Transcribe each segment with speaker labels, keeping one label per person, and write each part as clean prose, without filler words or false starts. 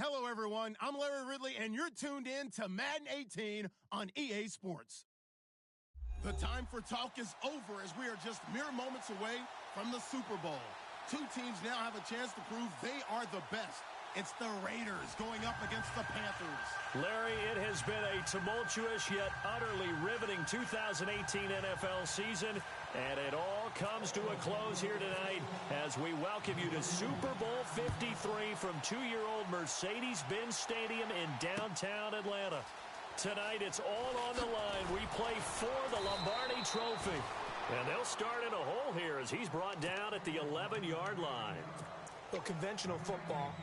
Speaker 1: Hello, everyone. I'm Larry Ridley, and you're tuned in to Madden 18 on EA Sports. The time for talk is over as we are just mere moments away from the Super Bowl. Two teams now have a chance to prove they are the best. It's the Raiders going up against the Panthers.
Speaker 2: Larry, it has been a tumultuous yet utterly riveting 2018 NFL season, and it all comes to a close here tonight as we welcome you to Super Bowl 53 from two-year-old Mercedes-Benz Stadium in downtown Atlanta. Tonight, it's all on the line. We play for the Lombardi Trophy, and they'll start in a hole here as he's brought down at the 11-yard line.
Speaker 3: Well, conventional football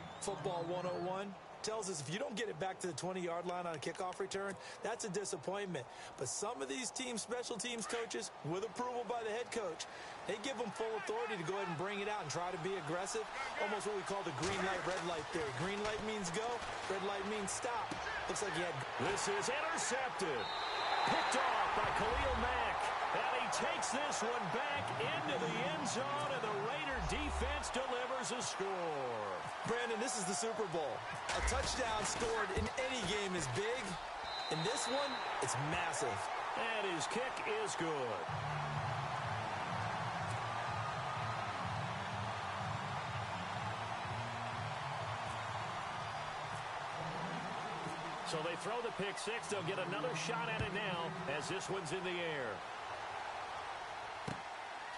Speaker 3: 101, tells us if you don't get it back to the 20-yard line on a kickoff return, that's a disappointment. But some of these special teams coaches, with approval by the head coach, they give them full authority to go ahead and bring it out and try to be aggressive, almost what we call the green light, red light theory. Green light means go, red light means stop. Looks like he had...
Speaker 2: This is intercepted. Picked off by Khalil Mack. And he takes this one back into the end zone, and the Raider defense delivers a score.
Speaker 3: Brandon, this is the Super Bowl. A touchdown scored in any game is big. In this one, it's massive.
Speaker 2: And his kick is good. So they throw the pick six. They'll get another shot at it now as this one's in the air.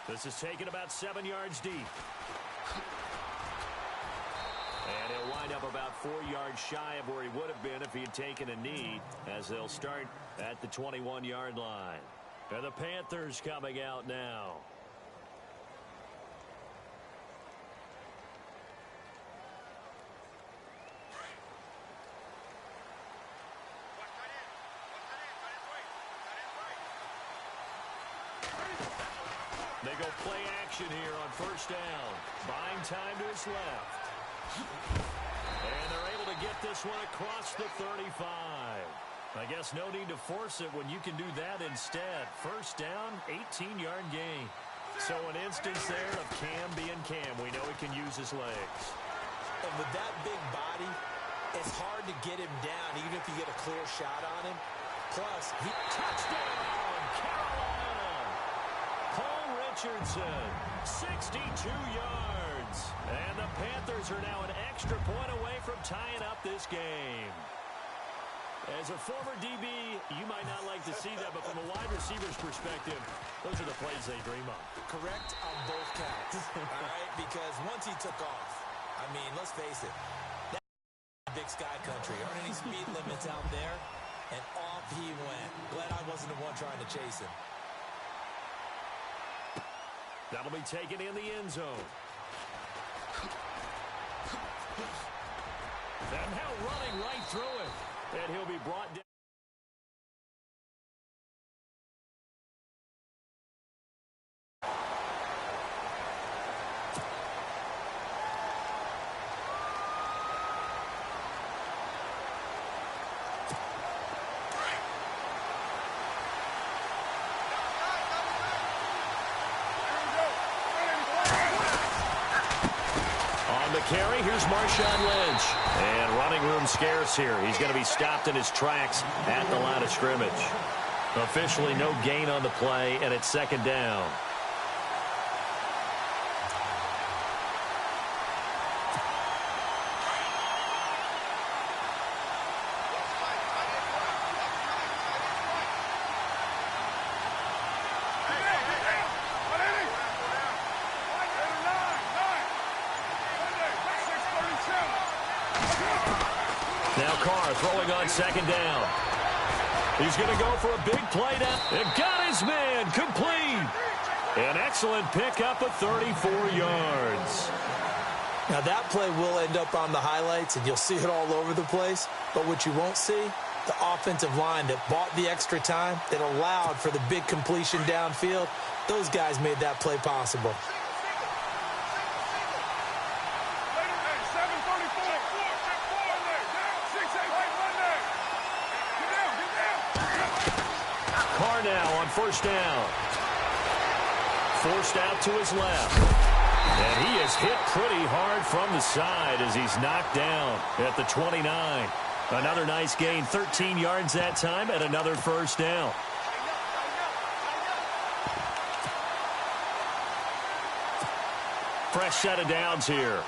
Speaker 2: This is taken about 7 yards deep. And he'll wind up about 4 yards shy of where he would have been if he had taken a knee, as they'll start at the 21-yard line. And the Panthers coming out now. They go play action here on first down. Buying time to his left. And they're able to get this one across the 35. I guess no need to force it when you can do that instead. First down, 18-yard gain. So an instance there of Cam being Cam. We know he can use his legs.
Speaker 3: And with that big body, it's hard to get him down, even if you get a clear shot on him. Plus, touchdown, Carolina! Paul Richardson, 62 yards. And the Panthers are now an extra point away from tying up this game.
Speaker 2: As a former DB, you might not like to see that, but from a wide receiver's perspective, those are the plays they dream of.
Speaker 3: Correct on both counts, all right? Because once he took off, I mean, let's face it, that's big sky country. Aren't any speed limits out there? And off he went. Glad I wasn't the one trying to chase him.
Speaker 2: That'll be taken in the end zone. And now running right through it. And he'll be brought down. Carry. Here's Marshawn Lynch. And running room scarce here. He's going to be stopped in his tracks at the line of scrimmage. Officially no gain on the play, and it's second down. Throwing on second down. He's going to go for a big play down. And got his man complete. An excellent pickup of 34 yards.
Speaker 3: Now that play will end up on the highlights, and you'll see it all over the place. But what you won't see, the offensive line that bought the extra time, that allowed for the big completion downfield, those guys made that play possible.
Speaker 2: Now on first down. Forced out to his left. And he is hit pretty hard from the side as he's knocked down at the 29. Another nice gain, 13 yards that time, and another first down. Fresh set of downs here.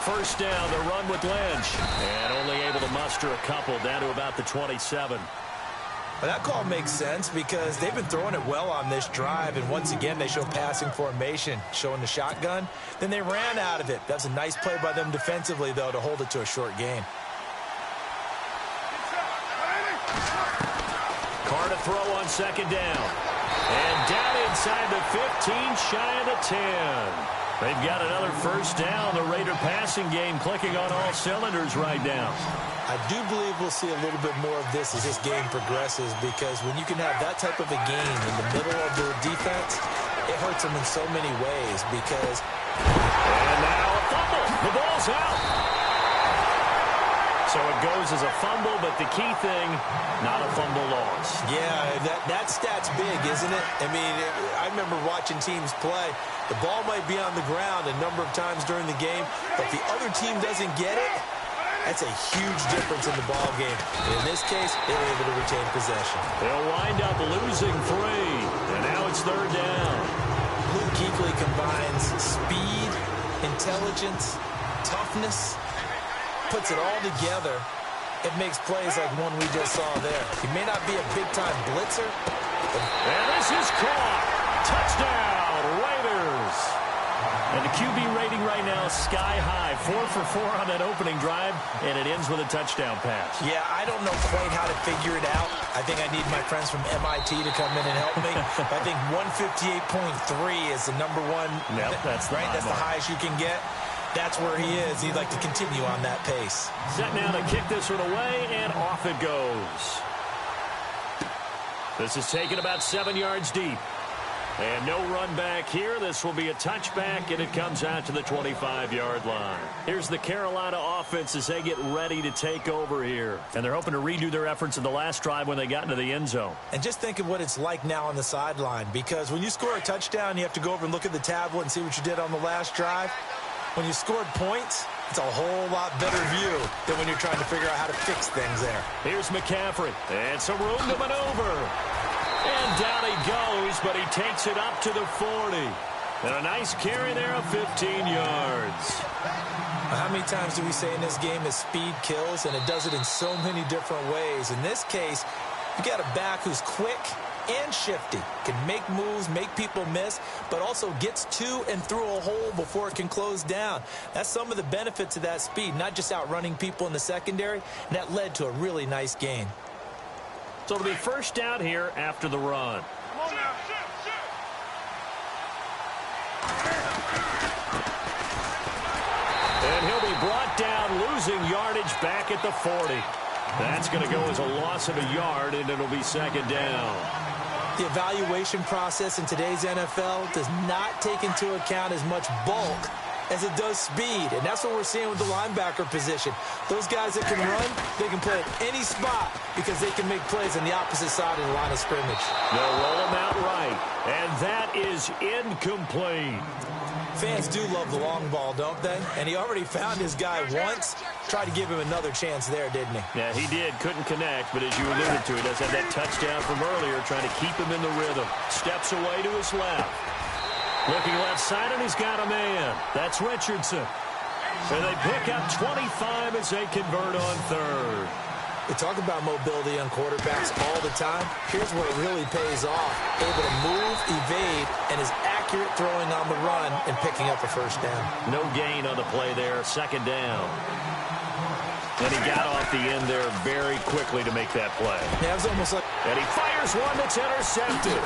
Speaker 2: First down, the run with Lynch. And only able to muster a couple down to about the 27.
Speaker 3: Well, that call makes sense because they've been throwing it well on this drive, and once again they show passing formation, showing the shotgun. Then they ran out of it. That's a nice play by them defensively, though, to hold it to a short gain.
Speaker 2: Carr to throw on second down. And down inside the 15, shy of the 10. They've got another first down. The Raider passing game clicking on all cylinders right now.
Speaker 3: I do believe we'll see a little bit more of this as this game progresses, because when you can have that type of a game in the middle of the defense, it hurts them in so many ways because...
Speaker 2: And now a fumble. The ball's out. So it goes as a fumble, but the key thing, not a fumble loss.
Speaker 3: Yeah, that stat's big, isn't it? I mean, I remember watching teams play. The ball might be on the ground a number of times during the game, but if the other team doesn't get it, that's a huge difference in the ball game. And in this case, they were able to retain possession.
Speaker 2: They'll wind up losing 3, and now it's third down.
Speaker 3: Luke Kuechly combines speed, intelligence, toughness, puts it all together. It makes plays like one we just saw there. He may not be a big-time blitzer.
Speaker 2: And this is caught. Touchdown, Raiders. And the QB rating right now is sky high. 4 for 4 on that opening drive, and it ends with a touchdown pass.
Speaker 3: Yeah, I don't know quite how to figure it out. I think I need my friends from MIT to come in and help me. I think 158.3 is the number one.
Speaker 2: Yep, that's
Speaker 3: right. That's the highest you can get. That's where he is. He'd like to continue on that pace.
Speaker 2: Set now to kick this one away, and off it goes. This is taken about 7 yards deep. And no run back here. This will be a touchback, and it comes out to the 25-yard line. Here's the Carolina offense as they get ready to take over here. And they're hoping to redo their efforts in the last drive when they got into the end zone. And
Speaker 3: just think of what it's like now on the sideline, because when you score a touchdown, you have to go over and look at the tablet and see what you did on the last drive. When you scored points, it's a whole lot better view than when you're trying to figure out how to fix things there.
Speaker 2: Here's McCaffrey. And some room to maneuver. And down he goes, but he takes it up to the 40. And a nice carry there of 15 yards.
Speaker 3: How many times do we say in this game that speed kills, and it does it in so many different ways? In this case, you got a back who's quick and shifty, can make moves, make people miss, but also gets to and through a hole before it can close down. That's some of the benefits of that speed, not just outrunning people in the secondary, and that led to a really nice gain.
Speaker 2: So it'll be first down here after the run.
Speaker 4: Come on now.
Speaker 2: And he'll be brought down, losing yardage back at the 40. That's going to go as a loss of a yard, and it'll be second down.
Speaker 3: The evaluation process in today's NFL does not take into account as much bulk as it does speed, and that's what we're seeing with the linebacker position. Those guys that can run, they can play at any spot because they can make plays on the opposite side of the line of scrimmage.
Speaker 2: They'll roll him out right, and that is incomplete.
Speaker 3: Fans do love the long ball, don't they? And he already found his guy once. Tried to give him another chance there, didn't he?
Speaker 2: Yeah, he did. Couldn't connect, but as you alluded to, he does have that touchdown from earlier, trying to keep him in the rhythm. Steps away to his left. Looking left side, and he's got a man. That's Richardson. And they pick up 25 as they convert on third.
Speaker 3: We talk about mobility on quarterbacks all the time. Here's where it really pays off. Able to move, evade, and is accurate throwing on the run and picking up a first down.
Speaker 2: No gain on the play there. Second down. And he got off the end there very quickly to make that play.
Speaker 3: Yeah, it was almost like...
Speaker 2: And he fires one that's intercepted.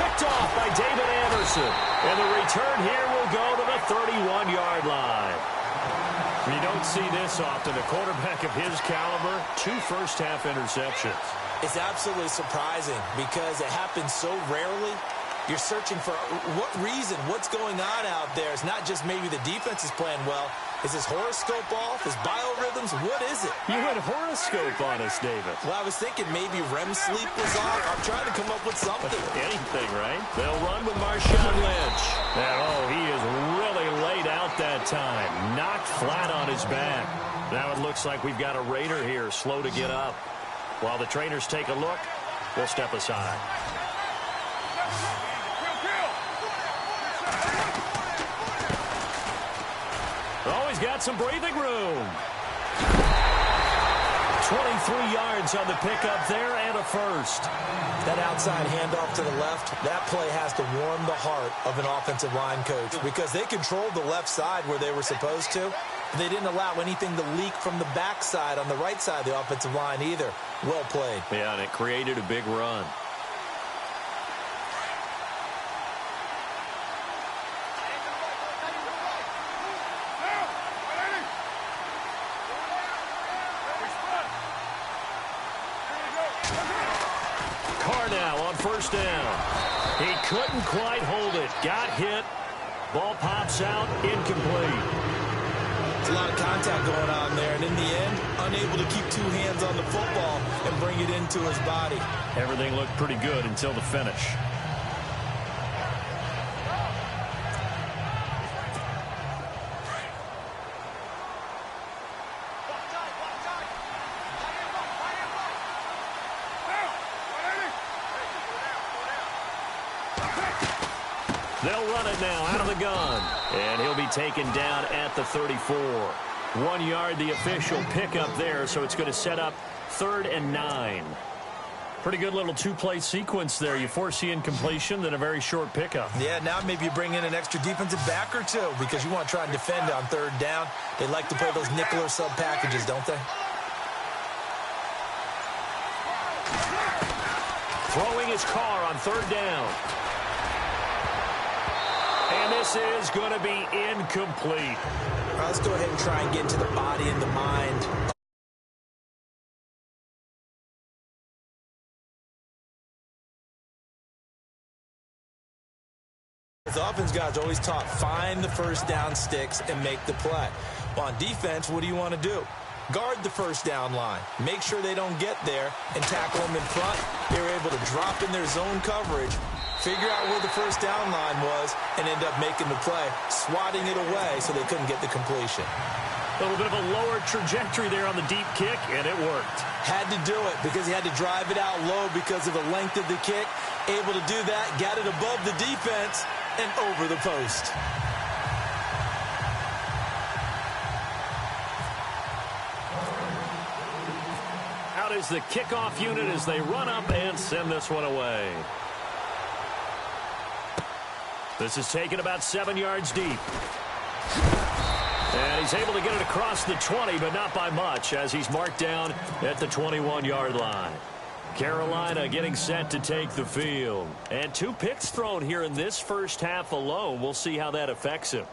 Speaker 2: Picked off by David Anderson. And the return here will go to the 31-yard line. You don't see this often. A quarterback of his caliber, 2 first-half interceptions.
Speaker 3: It's absolutely surprising because it happens so rarely. You're searching for what reason, what's going on out there. It's not just maybe the defense is playing well. Is his horoscope off? His biorhythms? What is it?
Speaker 2: You went horoscope on us, David.
Speaker 3: Well, I was thinking maybe REM sleep was off. I'm trying to come up with something.
Speaker 2: Anything, right? They'll run with Marshawn Lynch. And, he is really laid out that time. Knocked flat on his back. Now it looks like we've got a Raider here, slow to get up. While the trainers take a look, we'll step aside. He's got some breathing room. 23 yards on the pickup there and a first.
Speaker 3: That outside handoff to the left, that play has to warm the heart of an offensive line coach because they controlled the left side where they were supposed to. They didn't allow anything to leak from the backside on the right side of the offensive line either. Well played.
Speaker 2: Yeah, and it created a big run. First down. He couldn't quite hold it. Got hit. Ball pops out. Incomplete.
Speaker 3: There's a lot of contact going on there, and in the end, unable to keep two hands on the football and bring it into his body.
Speaker 2: Everything looked pretty good until the finish. They'll run it now out of the gun. And he'll be taken down at the 34. 1 yard, the official pickup there, so it's going to set up 3rd and 9. Pretty good little two-play sequence there. You force the incompletion, then a very short pickup.
Speaker 3: Yeah, now maybe you bring in an extra defensive back or two because you want to try and defend on 3rd down. They like to play those nickel or sub packages, don't they?
Speaker 2: Throwing his car on 3rd down. And this is going to be incomplete.
Speaker 3: All right, let's go ahead and try and get into the body and the mind. The offense guys always taught, find the first down sticks and make the play. Well, on defense, what do you want to do? Guard the first down line. Make sure they don't get there and tackle them in front. They were able to drop in their zone coverage, figure out where the first down line was, and end up making the play, swatting it away so they couldn't get the completion.
Speaker 2: A little bit of a lower trajectory there on the deep kick, and it worked.
Speaker 3: Had to do it because he had to drive it out low because of the length of the kick. Able to do that, got it above the defense and over the post.
Speaker 2: Out is the kickoff unit as they run up and send this one away. This is taken about 7 yards deep. And he's able to get it across the 20, but not by much, as he's marked down at the 21-yard line. Carolina getting set to take the field. And 2 picks thrown here in this first half alone. We'll see how that affects him.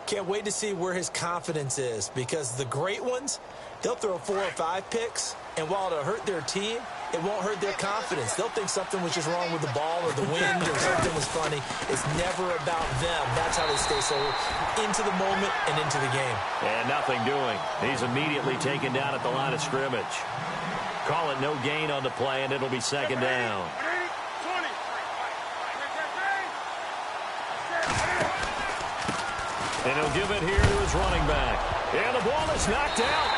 Speaker 3: Can't wait to see where his confidence is, because the great ones, they'll throw 4 or 5 picks, and while it'll hurt their team, it won't hurt their confidence. They'll think something was just wrong with the ball or the wind or something was funny. It's never about them. That's how they stay so into the moment and into the game.
Speaker 2: And nothing doing. He's immediately taken down at the line of scrimmage. Call it no gain on the play, and it'll be 2nd down. And he'll give it here to his running back. And the ball is knocked out.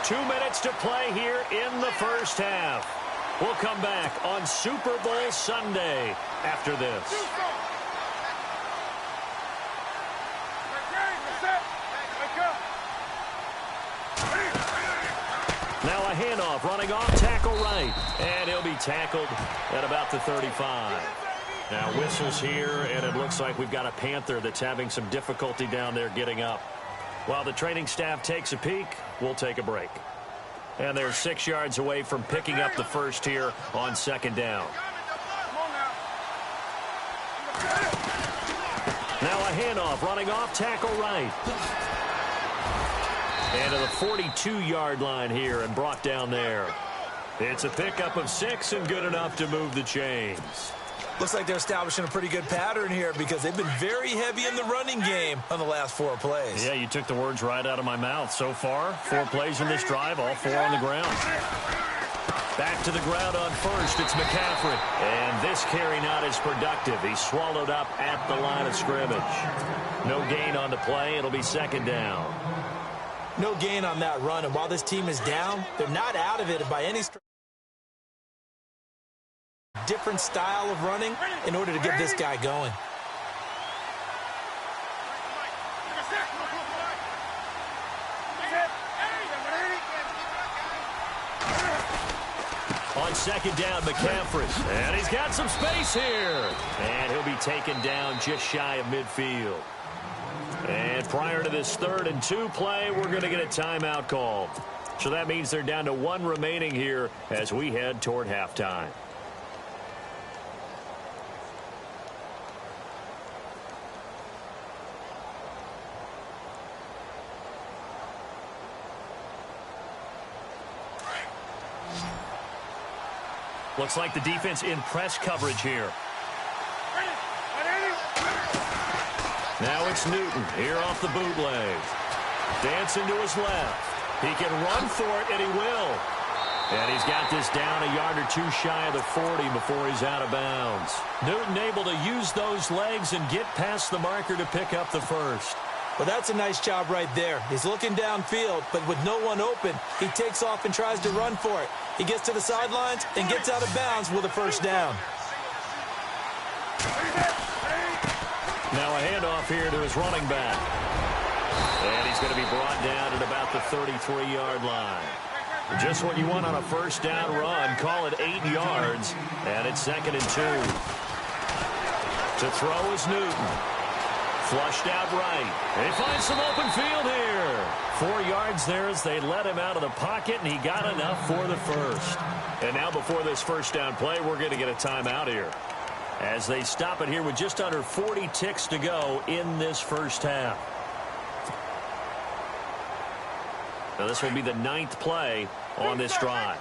Speaker 2: Two minutes to play here in the first half. We'll come back on Super Bowl Sunday after this. Now a handoff, running off, tackle right. And he'll be tackled at about the 35. Now whistles here, and it looks like we've got a Panther that's having some difficulty down there getting up. While the training staff takes a peek, we'll take a break. And they're 6 yards away from picking up the first here on 2nd down. Now a handoff, running off, tackle right. And to the 42-yard line here and brought down there. It's a pickup of 6 and good enough to move the chains.
Speaker 3: Looks like they're establishing a pretty good pattern here because they've been very heavy in the running game on the last 4 plays.
Speaker 2: Yeah, you took the words right out of my mouth. So far, 4 plays in this drive, all 4 on the ground. Back to the ground on first, it's McCaffrey. And this carry not as productive. He's swallowed up at the line of scrimmage. No gain on the play. It'll be second down.
Speaker 3: No gain on that run, and while this team is down, they're not out of it by any stretch. Different style of running in order to get this guy going.
Speaker 2: On second down, McCaffrey. And he's got some space here. And he'll be taken down just shy of midfield. And prior to this 3rd and 2 play, we're going to get a timeout call. So that means they're down to 1 remaining here as we head toward halftime. Looks like the defense in press coverage here. Now it's Newton here off the bootleg. Dancing to his left. He can run for it, and he will. And he's got this down a yard or 2 shy of the 40 before he's out of bounds. Newton able to use those legs and get past the marker to pick up the first.
Speaker 3: Well, that's a nice job right there. He's looking downfield, but with no one open, he takes off and tries to run for it. He gets to the sidelines and gets out of bounds with a first down.
Speaker 2: Now a handoff here to his running back. And he's going to be brought down at about the 33-yard line. Just what you want on a first down run. Call it 8 yards, and it's 2nd and 2. To throw is Newton. Flushed out right. They find some open field here. 4 yards there as they let him out of the pocket, and he got enough for the first. And now before this first down play, we're going to get a timeout here, as they stop it here with just under 40 ticks to go in this first half. Now this will be the 9th play on this drive.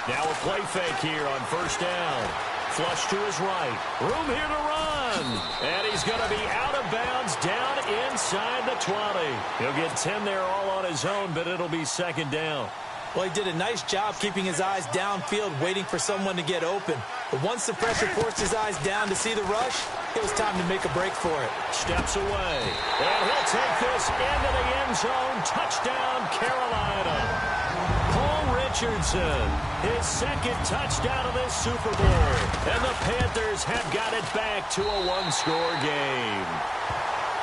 Speaker 2: Now a play fake here on first down. Flush to his right. Room here to run. And he's going to be out of bounds down inside the 20. He'll get 10 there all on his own, but it'll be second down.
Speaker 3: Well, he did a nice job keeping his eyes downfield, waiting for someone to get open. But once the pressure forced his eyes down to see the rush, it was time to make a break for it.
Speaker 2: Steps away. And he'll take this into the end zone. Touchdown, Carolina. Richardson, his 2nd touchdown of this Super Bowl. And the Panthers have got it back to a 1-score game.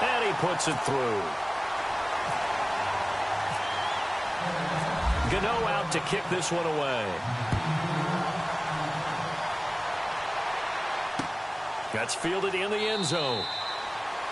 Speaker 2: And he puts it through. Gano out to kick this one away. That's fielded in the end zone.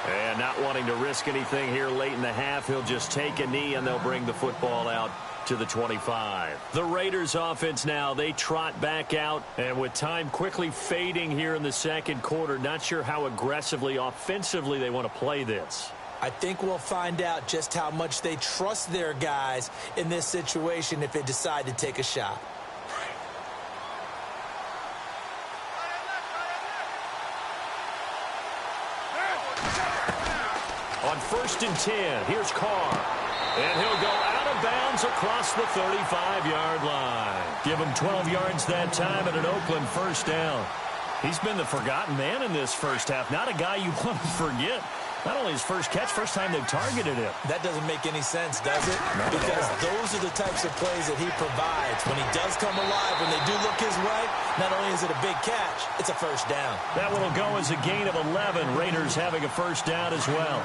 Speaker 2: And not wanting to risk anything here late in the half, he'll just take a knee and they'll bring the football out to the 25. The Raiders offense now, they trot back out, and with time quickly fading here in the second quarter, not sure how aggressively, offensively they want to play this.
Speaker 3: I think we'll find out just how much they trust their guys in this situation if they decide to take a shot.
Speaker 2: On 1st and 10, here's Carr. And he'll go out of bounds across the 35-yard line. Give him 12 yards that time and an Oakland first down. He's been the forgotten man in this first half. Not a guy you want to forget. Not only his first catch, first time they've targeted him.
Speaker 3: That doesn't make any sense, does it? Because those are the types of plays that he provides. When he does come alive, when they do look his way, not only is it a big catch, it's a first down.
Speaker 2: That one will go as a gain of 11. Raiders having a first down as well.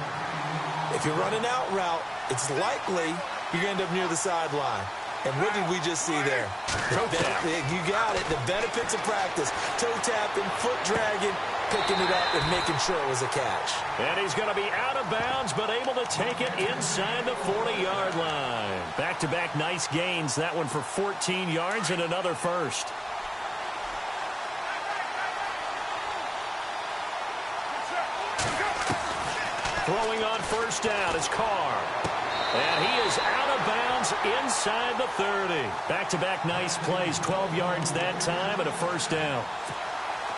Speaker 3: If you're running out route, it's likely you're going to end up near the sideline. And what did we just see there? You got it. The benefits of practice. Toe tapping, foot dragging, picking it up and making sure it was a catch.
Speaker 2: And he's going to be out of bounds, but able to take it inside the 40-yard line. Back-to-back nice gains. That one for 14 yards and another first. Throwing on first down is Carr. And he is out of bounds inside the 30. Back-to-back nice plays, 12 yards that time and a first down.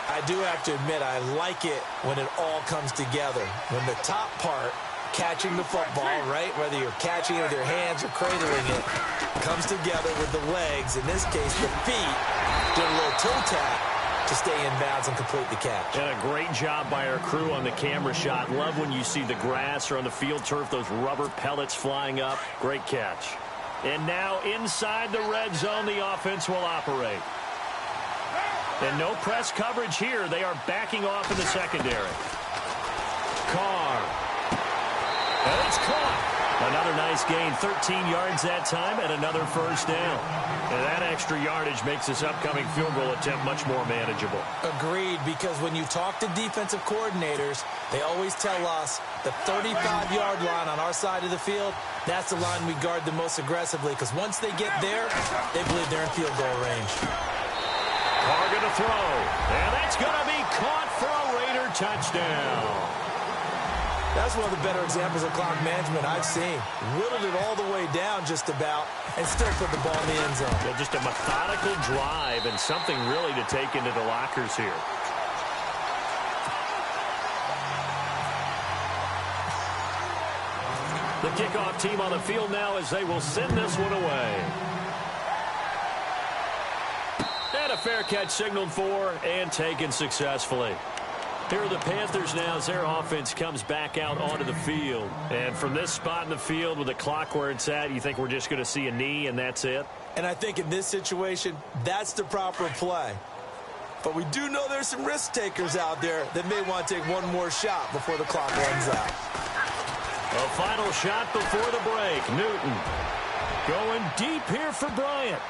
Speaker 3: I do have to admit, I like it when it all comes together. When the top part, catching the football, right, whether you're catching it with your hands or cradling it, comes together with the legs, in this case the feet, doing a little toe tap to stay in bounds and complete the catch.
Speaker 2: And a great job by our crew on the camera shot. Love when you see the grass or on the field turf, those rubber pellets flying up. Great catch. And now inside the red zone, the offense will operate. And no press coverage here. They are backing off in the secondary. Carr. And it's caught. Another nice gain, 13 yards that time, and another first down. And that extra yardage makes this upcoming field goal attempt much more manageable.
Speaker 3: Agreed, because when you talk to defensive coordinators, they always tell us the 35-yard line on our side of the field, that's the line we guard the most aggressively, because once they get there, they believe they're in field goal range.
Speaker 2: Carr going to throw, and that's going to be caught for a Raider touchdown.
Speaker 3: That's one of the better examples of clock management I've seen. Whittled it all the way down just about and still put the ball in the end zone.
Speaker 2: Yeah, just a methodical drive and something really to take into the lockers here. The kickoff team on the field now as they will send this one away. And a fair catch signaled for and taken successfully. Here are the Panthers now as their offense comes back out onto the field. And from this spot in the field with the clock where it's at, you think we're just going to see a knee and that's it?
Speaker 3: And I think in this situation, that's the proper play. But we do know there's some risk takers out there that may want to take one more shot before the clock runs out.
Speaker 2: A final shot before the break. Newton going deep here for Bryant.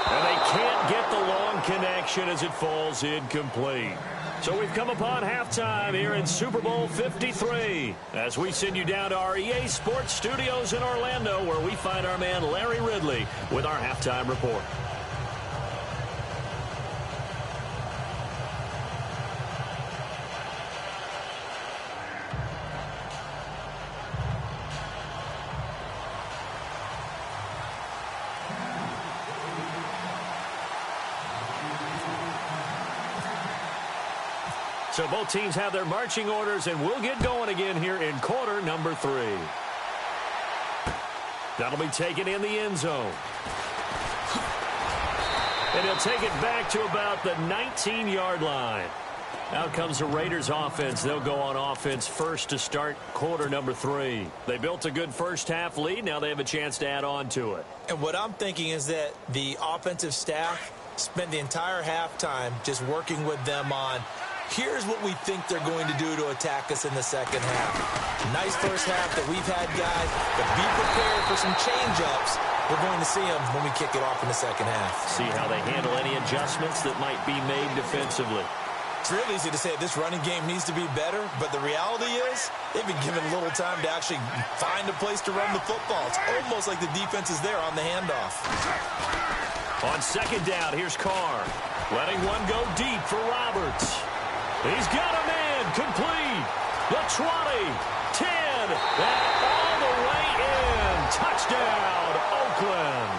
Speaker 2: And they can't get the long connection as it falls incomplete. So we've come upon halftime here in Super Bowl 53 as we send you down to our EA Sports Studios in Orlando where we find our man Larry Ridley with our halftime report. So both teams have their marching orders, and we'll get going again here in quarter number 3. That'll be taken in the end zone. And he'll take it back to about the 19-yard line. Out comes the Raiders offense. They'll go on offense first to start quarter number 3. They built a good first-half lead. Now they have a chance to add on to it.
Speaker 3: And what I'm thinking is that the offensive staff spent the entire halftime just working with them on here's what we think they're going to do to attack us in the second half. Nice first half that we've had, guys, but be prepared for some change-ups. We're going to see them when we kick it off in the second half.
Speaker 2: See how they handle any adjustments that might be made defensively.
Speaker 3: It's real easy to say this running game needs to be better, but the reality is they've been given little time to actually find a place to run the football. It's almost like the defense is there on the handoff.
Speaker 2: On second down, here's Carr. Letting one go deep for Roberts. He's got a man complete. The 20, 10, and all the way in. Touchdown, Oakland.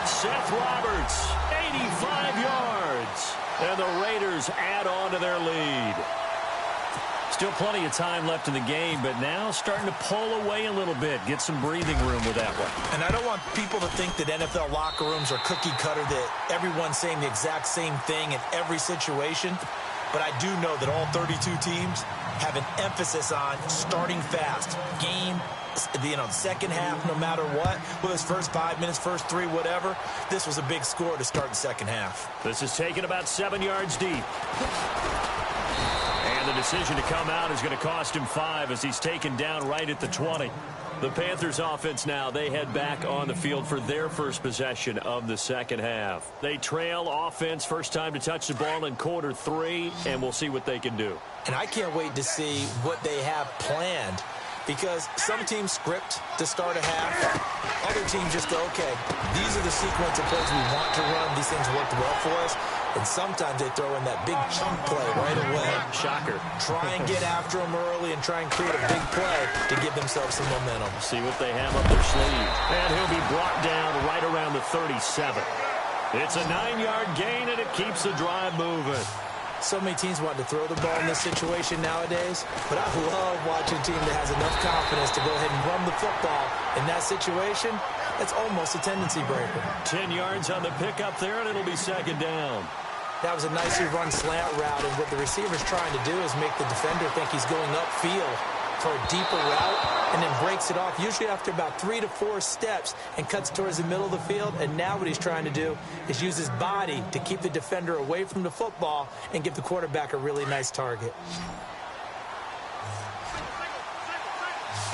Speaker 2: Seth Roberts, 85 yards. And the Raiders add on to their lead. Still plenty of time left in the game, but now starting to pull away a little bit. Get some breathing room with that one.
Speaker 3: And I don't want people to think that NFL locker rooms are cookie cutter, that everyone's saying the exact same thing in every situation. But I do know that all 32 teams have an emphasis on starting fast. Game, second half, no matter what. Whether it's first 5 minutes, first 3, whatever. This was a big score to start the second half.
Speaker 2: This is taken about 7 yards deep. And the decision to come out is going to cost him 5 as he's taken down right at the 20. The Panthers offense now, they head back on the field for their first possession of the second half. They trail offense, first time to touch the ball in quarter 3, and we'll see what they can do.
Speaker 3: And I can't wait to see what they have planned because some teams script to start a half. Other teams just go, okay, these are the sequence of plays we want to run. These things worked well for us. And sometimes they throw in that big chunk play right away.
Speaker 2: Shocker.
Speaker 3: Try and get after them early and try and create a big play to give themselves some momentum.
Speaker 2: See what they have up their sleeve. And he'll be brought down right around the 37. It's a 9-yard gain, and it keeps the drive moving.
Speaker 3: So many teams want to throw the ball in this situation nowadays, but I love watching a team that has enough confidence to go ahead and run the football in that situation. That's almost a tendency breaker.
Speaker 2: 10 yards on the pickup there, and it'll be second down.
Speaker 3: That was a nicely run slant route, and what the receiver's trying to do is make the defender think he's going upfield for a deeper route, and then breaks it off, usually after about 3 to 4 steps, and cuts towards the middle of the field. And now what he's trying to do is use his body to keep the defender away from the football and give the quarterback a really nice target.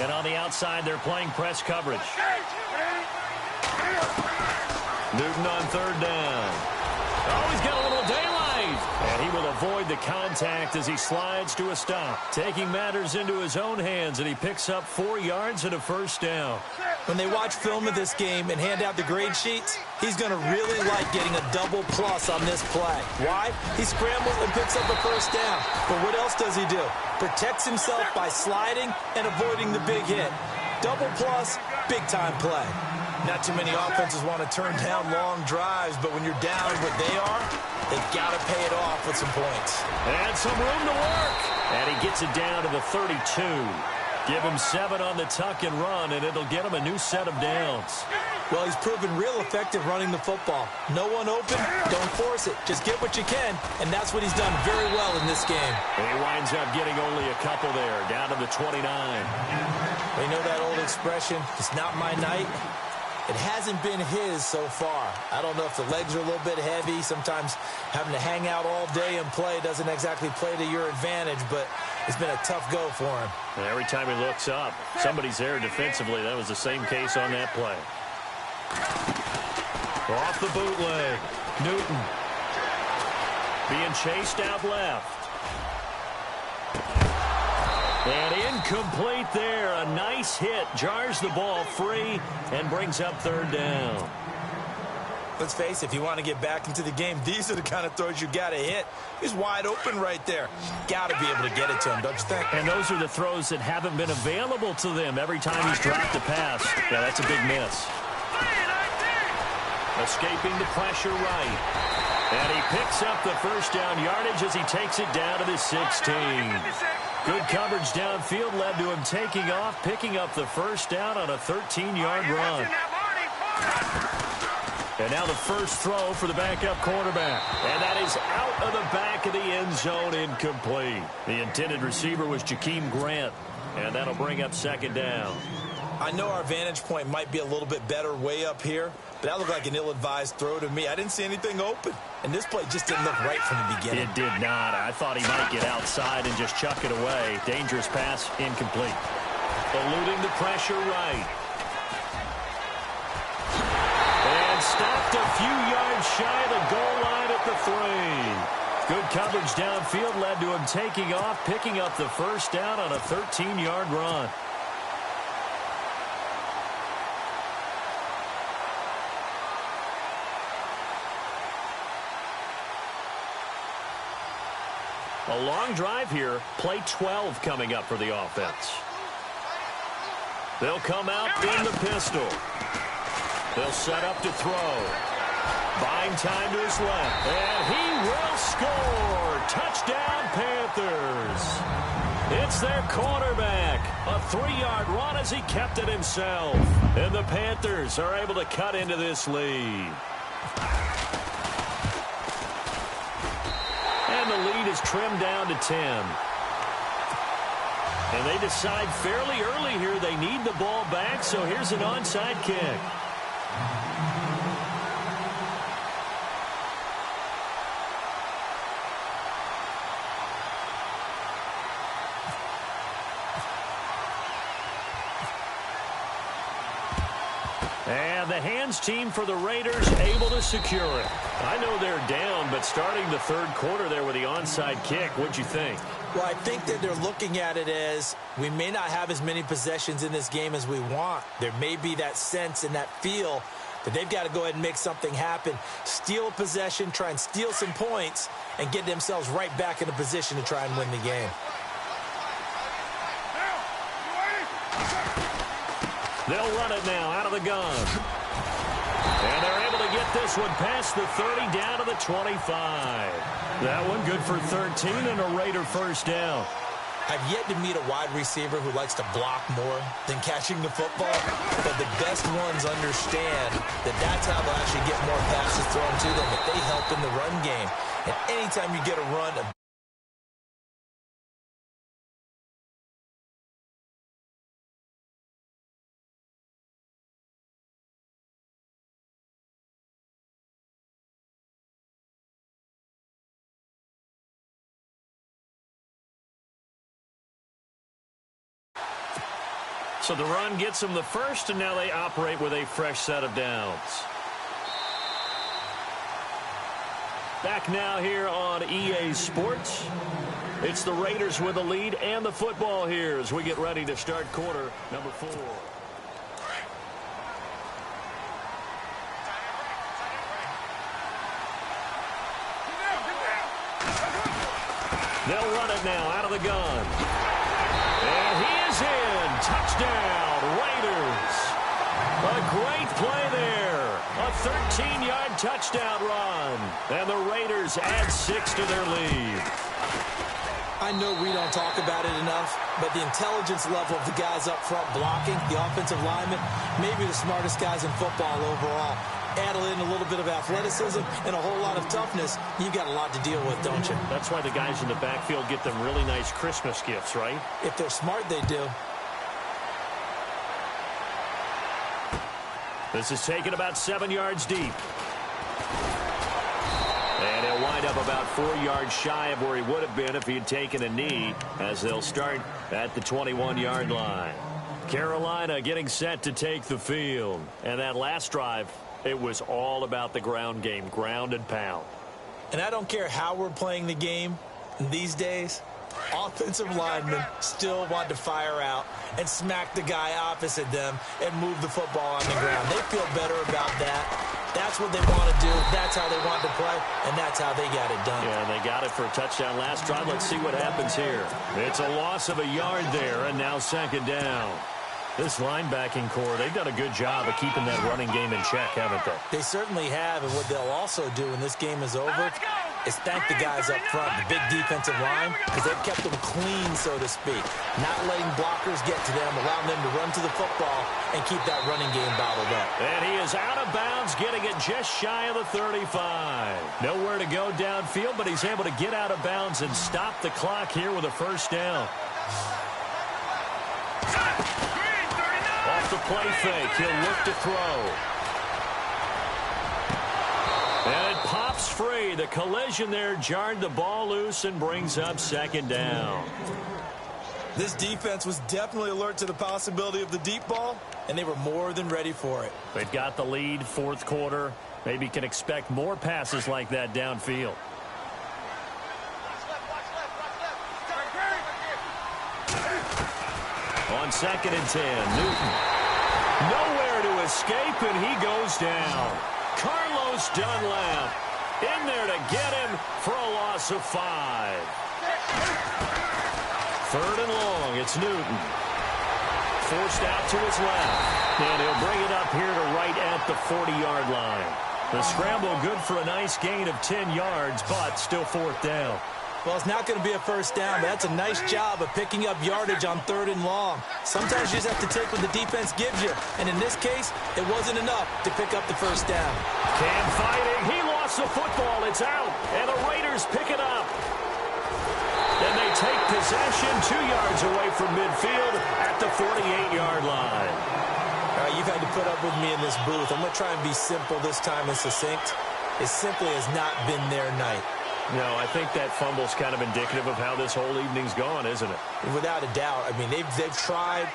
Speaker 2: And on the outside, they're playing press coverage. Newton on third down. Oh, he's got a little daylight. And he will avoid the contact as he slides to a stop. Taking matters into his own hands, and he picks up 4 yards and a first down.
Speaker 3: When they watch film of this game and hand out the grade sheets, he's going to really like getting a double plus on this play. Why? He scrambles and picks up a first down. But what else does he do? Protects himself by sliding and avoiding the big hit. Double plus, big-time play. Not too many offenses want to turn down long drives, but when you're down what they are, they've got to pay it off with some points.
Speaker 2: And some room to work. And he gets it down to the 32. Give him 7 on the tuck and run, and it'll get him a new set of downs.
Speaker 3: Well, he's proven real effective running the football. No one open, don't force it. Just get what you can, and that's what he's done very well in this game.
Speaker 2: And he winds up getting only a couple there, down to the 29.
Speaker 3: You know that old expression, it's not my night? It hasn't been his so far. I don't know if the legs are a little bit heavy. Sometimes having to hang out all day and play doesn't exactly play to your advantage, but it's been a tough go for him.
Speaker 2: And every time he looks up, somebody's there defensively. That was the same case on that play. Off the bootleg. Newton being chased out left. And incomplete there. A nice hit. Jars the ball free and brings up third down.
Speaker 3: Let's face it, if you want to get back into the game, these are the kind of throws you got to hit. He's wide open right there. Got to be able to get it to him, don't you think?
Speaker 2: And those are the throws that haven't been available to them every time he's dropped a pass. Yeah, that's a big miss. Escaping the pressure right. And he picks up the first down yardage as he takes it down to the 16. Good coverage downfield led to him taking off, picking up the first down on a 13-yard run. And now the first throw for the backup quarterback. And that is out of the back of the end zone, incomplete. The intended receiver was Jakeem Grant. And that'll bring up second down.
Speaker 3: I know our vantage point might be a little bit better way up here, but that looked like an ill-advised throw to me. I didn't see anything open, and this play just didn't look right from the beginning.
Speaker 2: It did not. I thought he might get outside and just chuck it away. Dangerous pass, incomplete. Eluding the pressure right. And stopped a few yards shy of the goal line at the 3. Good coverage downfield led to him taking off, picking up the first down on a 13-yard run. A long drive here. Play 12 coming up for the offense. They'll come out in the pistol. They'll set up to throw. Buying time to his left. And he will score. Touchdown, Panthers. It's their quarterback. A 3-yard run as he kept it himself. And the Panthers are able to cut into this lead. And the lead is trimmed down to 10. And they decide fairly early here they need the ball back, so here's an onside kick. And the hands team for the Raiders able to secure it. I know they're down, but starting the third quarter there with the onside kick, what'd you think?
Speaker 3: Well, I think that they're looking at it as we may not have as many possessions in this game as we want. There may be that sense and that feel that they've got to go ahead and make something happen, steal a possession, try and steal some points, and get themselves right back in a position to try and win the game.
Speaker 2: They'll run it now out of the gun. And they're able to get this one past the 30 down to the 25. That one good for 13 and a Raider first down.
Speaker 3: I've yet to meet a wide receiver who likes to block more than catching the football, but the best ones understand that that's how they'll actually get more passes thrown to them if they help in the run game. And anytime you get a run,
Speaker 2: so the run gets them the first, and now they operate with a fresh set of downs. Back now here on EA Sports. It's the Raiders with the lead and the football here as we get ready to start quarter number 4. They'll run it now out of the gun. And he is in. Touchdown, Raiders. A great play there. A 13-yard touchdown run. And the Raiders add 6 to their lead.
Speaker 3: I know we don't talk about it enough, but the intelligence level of the guys up front blocking, the offensive linemen, maybe the smartest guys in football overall. Add in a little bit of athleticism and a whole lot of toughness, you've got a lot to deal with, don't you?
Speaker 2: That's why the guys in the backfield get them really nice Christmas gifts, right?
Speaker 3: If they're smart, they do.
Speaker 2: This is taken about 7 yards deep. And he'll wind up about 4 yards shy of where he would have been if he had taken a knee, as they'll start at the 21-yard line. Carolina getting set to take the field. And that last drive, it was all about the ground game, ground and pound.
Speaker 3: And I don't care how we're playing the game these days, offensive linemen still want to fire out and smack the guy opposite them and move the football on the ground. They feel better about that. That's what they want to do. That's how they want to play, and that's how they got it done.
Speaker 2: Yeah, they got it for a touchdown last drive. Let's see what happens here. It's a loss of a yard there, and now second down. This linebacking core, they've done a good job of keeping that running game in check, haven't they?
Speaker 3: They certainly have, and what they'll also do when this game is over is thank the guys up front, the big defensive line, because they've kept them clean, so to speak. Not letting blockers get to them, allowing them to run to the football and keep that running game bottled up.
Speaker 2: And he is out of bounds, getting it just shy of the 35. Nowhere to go downfield, but he's able to get out of bounds and stop the clock here with a first down. Off the play fake, he'll look to throw. And it pops free. The collision there jarred the ball loose and brings up second down.
Speaker 3: This defense was definitely alert to the possibility of the deep ball, and they were more than ready for it.
Speaker 2: They've got the lead, fourth quarter. Maybe can expect more passes like that downfield. On 2nd and 10, Newton. Nowhere to escape, and he goes down. Carlos Dunlap in there to get him for a loss of 5. 3rd and long, it's Newton. Forced out to his left, and he'll bring it up here to right at the 40-yard line. The scramble good for a nice gain of 10 yards, but still 4th down.
Speaker 3: Well, it's not going to be a first down, but that's a nice job of picking up yardage on 3rd and long. Sometimes you just have to take what the defense gives you, and in this case, it wasn't enough to pick up the first down.
Speaker 2: Cam fighting. He lost the football. It's out, and the Raiders pick it up. And they take possession 2 yards away from midfield at the 48-yard line.
Speaker 3: All right, you've had to put up with me in this booth. I'm going to try and be simple this time and succinct. It simply has not been their night.
Speaker 2: No, I think that fumble's kind of indicative of how this whole evening's gone, isn't it?
Speaker 3: Without a doubt. I mean, they've tried,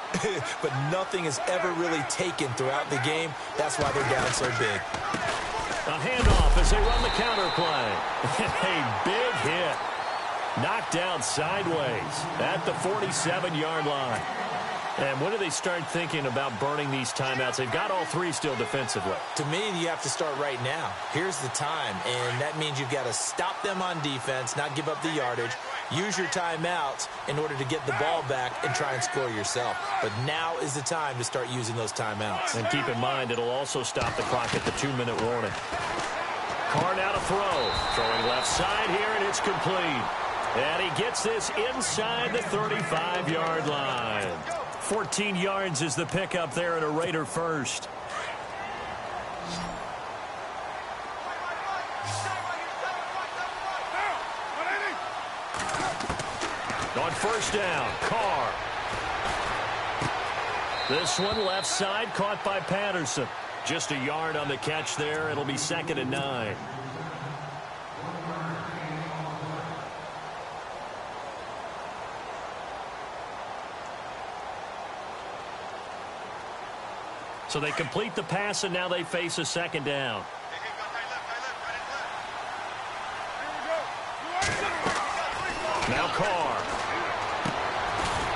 Speaker 3: but nothing has ever really taken throughout the game. That's why they're down so big.
Speaker 2: A handoff as they run the counter play. A big hit. Knocked down sideways at the 47-yard line. And when do they start thinking about burning these timeouts? They've got all three still defensively.
Speaker 3: To me, you have to start right now. Here's the time, and that means you've got to stop them on defense, not give up the yardage, use your timeouts in order to get the ball back and try and score yourself. But now is the time to start using those timeouts.
Speaker 2: And keep in mind, it'll also stop the clock at the 2-minute warning. Carr now to throw. Throwing left side here, and it's complete. And he gets this inside the 35-yard line. 14 yards is the pickup there at a Raider first. On first down, Carr. This one left side caught by Patterson. Just a yard on the catch there. It'll be 2nd and 9. So they complete the pass, and now they face a 2nd down. Now Carr.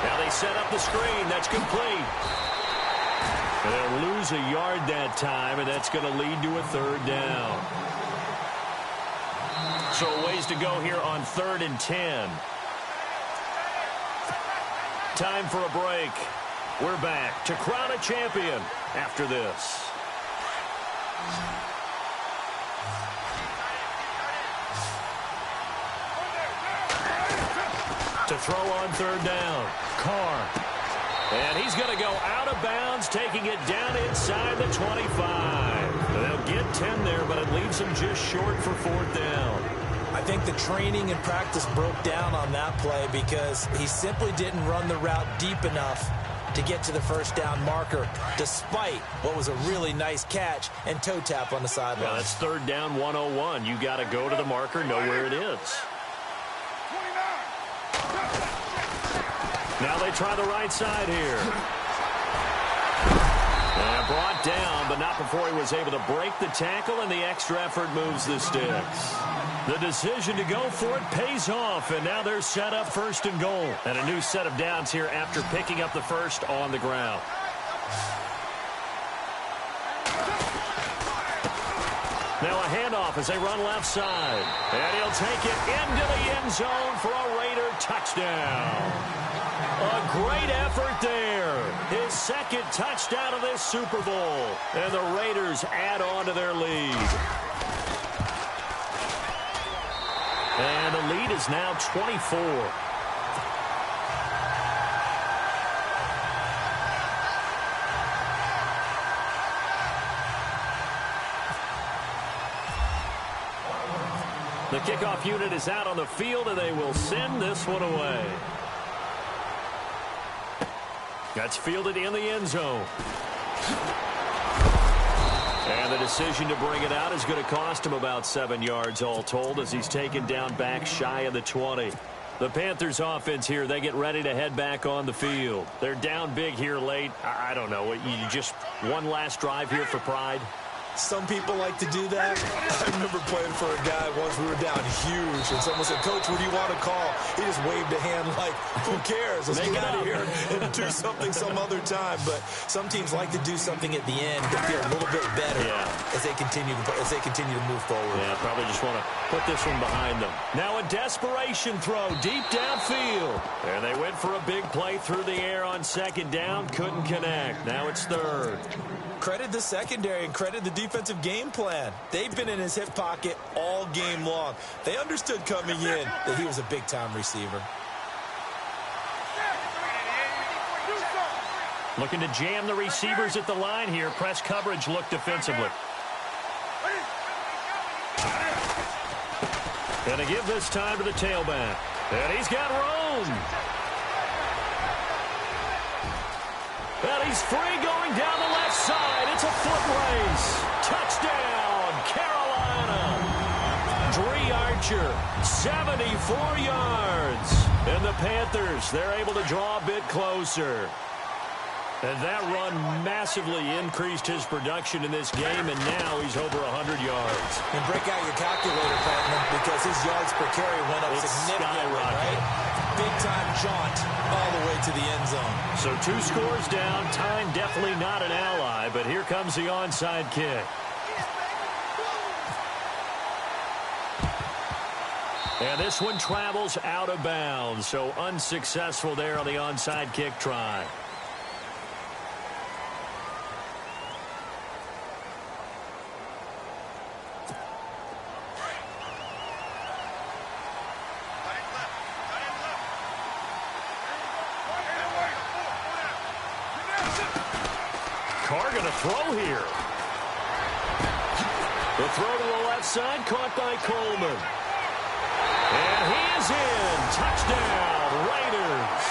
Speaker 2: Now they set up the screen. That's complete. And they'll lose a yard that time, and that's going to lead to a 3rd down. So a ways to go here on 3rd and 10. Time for a break. We're back to crown a champion after this. To throw on 3rd down, Carr. And he's going to go out of bounds, taking it down inside the 25. They'll get 10 there, but it leaves them just short for 4th down.
Speaker 3: I think the training and practice broke down on that play because he simply didn't run the route deep enough to get to the 1st down marker, despite what was a really nice catch and toe tap on the sideline.
Speaker 2: Well, that's 3rd down 101. You got to go to the marker, know where it is. Now they try the right side here. And brought down, but not before he was able to break the tackle, and the extra effort moves the sticks. The decision to go for it pays off, and now they're set up 1st and goal. And a new set of downs here after picking up the 1st on the ground. Now a handoff as they run left side. And he'll take it into the end zone for a Raider touchdown. A great effort there. His 2nd touchdown of this Super Bowl. And the Raiders add on to their lead. And the lead is now 24. The kickoff unit is out on the field, and they will send this one away. That's fielded in the end zone. And the decision to bring it out is going to cost him about 7 yards all told as he's taken down back shy of the 20. The Panthers offense here, they get ready to head back on the field. They're down big here late. I don't know. You just one last drive here for pride?
Speaker 3: Some people like to do that. I remember playing for a guy once. We were down huge, and someone said, "Coach, what do you want to call?" He just waved a hand like, "Who cares? Let's get out of here and do something some other time." But some teams like to do something at the end to feel a little bit better as they continue to move forward.
Speaker 2: Yeah, probably just want to put this one behind them. Now a desperation throw deep downfield, and they went for a big play through the air on 2nd down. Couldn't connect. Now it's 3rd.
Speaker 3: Credit the secondary and credit the defensive game plan. They've been in his hip pocket all game long. They understood coming in that he was a big-time receiver.
Speaker 2: Looking to jam the receivers at the line here. Press coverage look defensively. Gonna give this time to the tailback. And he's got room. And he's free going down the left side. It's a foot race. Touchdown, Carolina. Dree Archer, 74 yards. And the Panthers, they're able to draw a bit closer. And that run massively increased his production in this game, and now he's over 100 yards.
Speaker 3: And break out your calculator, partner, because his yards per carry went up significantly, right? Big-time jaunt all the way to the end zone.
Speaker 2: So 2 scores down. Time definitely not an ally, but here comes the onside kick. And this one travels out of bounds, so unsuccessful there on the onside kick try. Carr going to throw here. The throw to the left side, caught by Coleman. And he is in. Touchdown, Raiders.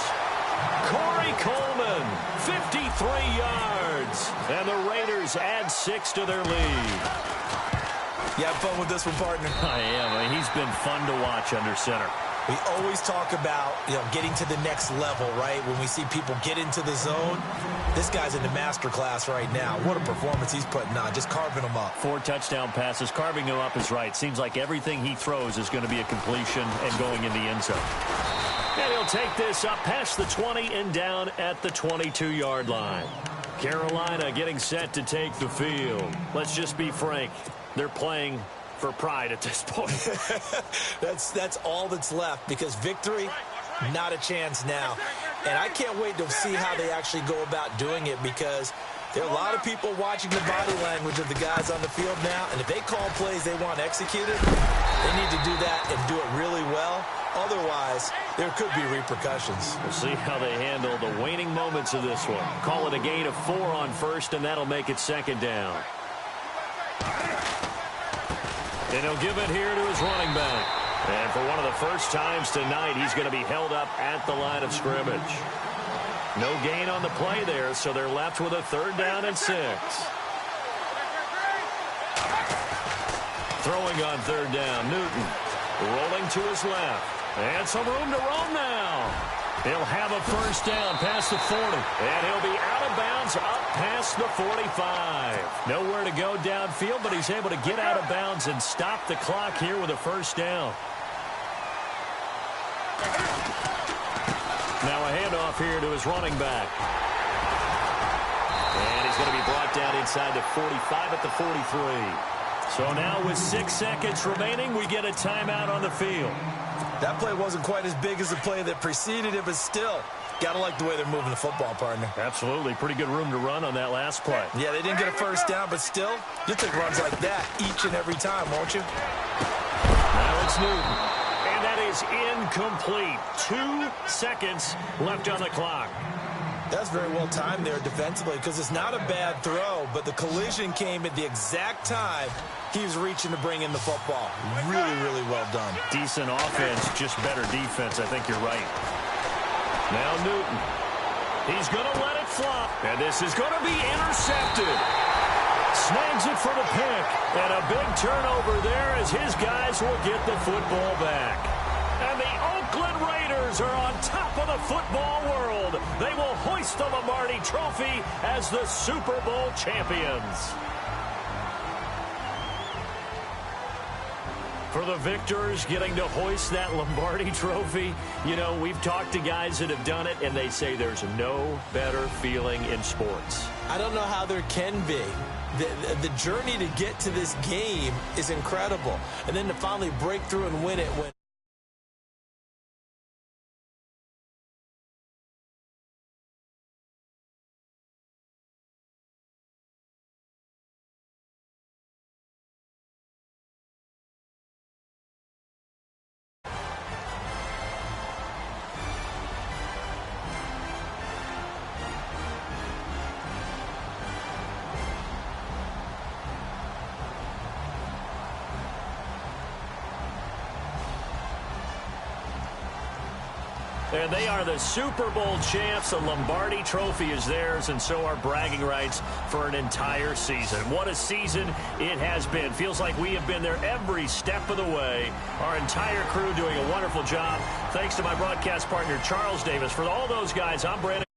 Speaker 2: Corey Coleman, 53 yards. And the Raiders add 6 to their lead.
Speaker 3: You have fun with this one, partner?
Speaker 2: I am. I mean, he's been fun to watch under center.
Speaker 3: We always talk about, getting to the next level, right? When we see people get into the zone, this guy's in the master class right now. What a performance he's putting on, just carving them up.
Speaker 2: 4 touchdown passes. Carving him up is right. Seems like everything he throws is going to be a completion and going in the end zone. And he'll take this up past the 20 and down at the 22-yard line. Carolina getting set to take the field. Let's just be frank. They're playing for pride at this point.
Speaker 3: That's all that's left, because victory, not a chance now. And I can't wait to see how they actually go about doing it, because there are a lot of people watching the body language of the guys on the field now, and if they call plays they want executed, they need to do that and do it really well. Otherwise, there could be repercussions.
Speaker 2: We'll see how they handle the waning moments of this one. Call it a gain of 4 on first, and that'll make it 2nd down. And he'll give it here to his running back. And for one of the first times tonight, he's going to be held up at the line of scrimmage. No gain on the play there, so they're left with a 3rd down and 6. Throwing on 3rd down, Newton. Rolling to his left. And some room to roam now. He'll have a 1st down past the 40. And he'll be out of bounds up past the 45. Nowhere to go downfield, but he's able to get out of bounds and stop the clock here with a 1st down. Now a handoff here to his running back. And he's going to be brought down inside the 45 at the 43. So now with 6 seconds remaining, we get a timeout on the field.
Speaker 3: That play wasn't quite as big as the play that preceded it, but still, got to like the way they're moving the football, partner.
Speaker 2: Absolutely. Pretty good room to run on that last play.
Speaker 3: Yeah, they didn't get a 1st down, but still, you'll take runs like that each and every time, won't you?
Speaker 2: Now it's Newton. And that is incomplete. 2 seconds left on the clock.
Speaker 3: That's very well timed there defensively, because it's not a bad throw, but the collision came at the exact time he was reaching to bring in the football. Really, really well done.
Speaker 2: Decent offense, just better defense. I think you're right. Now Newton. He's going to let it fly. And this is going to be intercepted. Snags it for the pick. And a big turnover there as his guys will get the football back. And the Oakland Raiders are on top of the football world. They will hoist the Lombardi Trophy as the Super Bowl champions. For the victors getting to hoist that Lombardi Trophy, we've talked to guys that have done it, and they say there's no better feeling in sports.
Speaker 3: I don't know how there can be. The journey to get to this game is incredible. And then to finally break through and win it when
Speaker 2: And they are the Super Bowl champs. The Lombardi Trophy is theirs, and so are bragging rights for an entire season. What a season it has been. Feels like we have been there every step of the way. Our entire crew doing a wonderful job. Thanks to my broadcast partner, Charles Davis. For all those guys, I'm Brandon.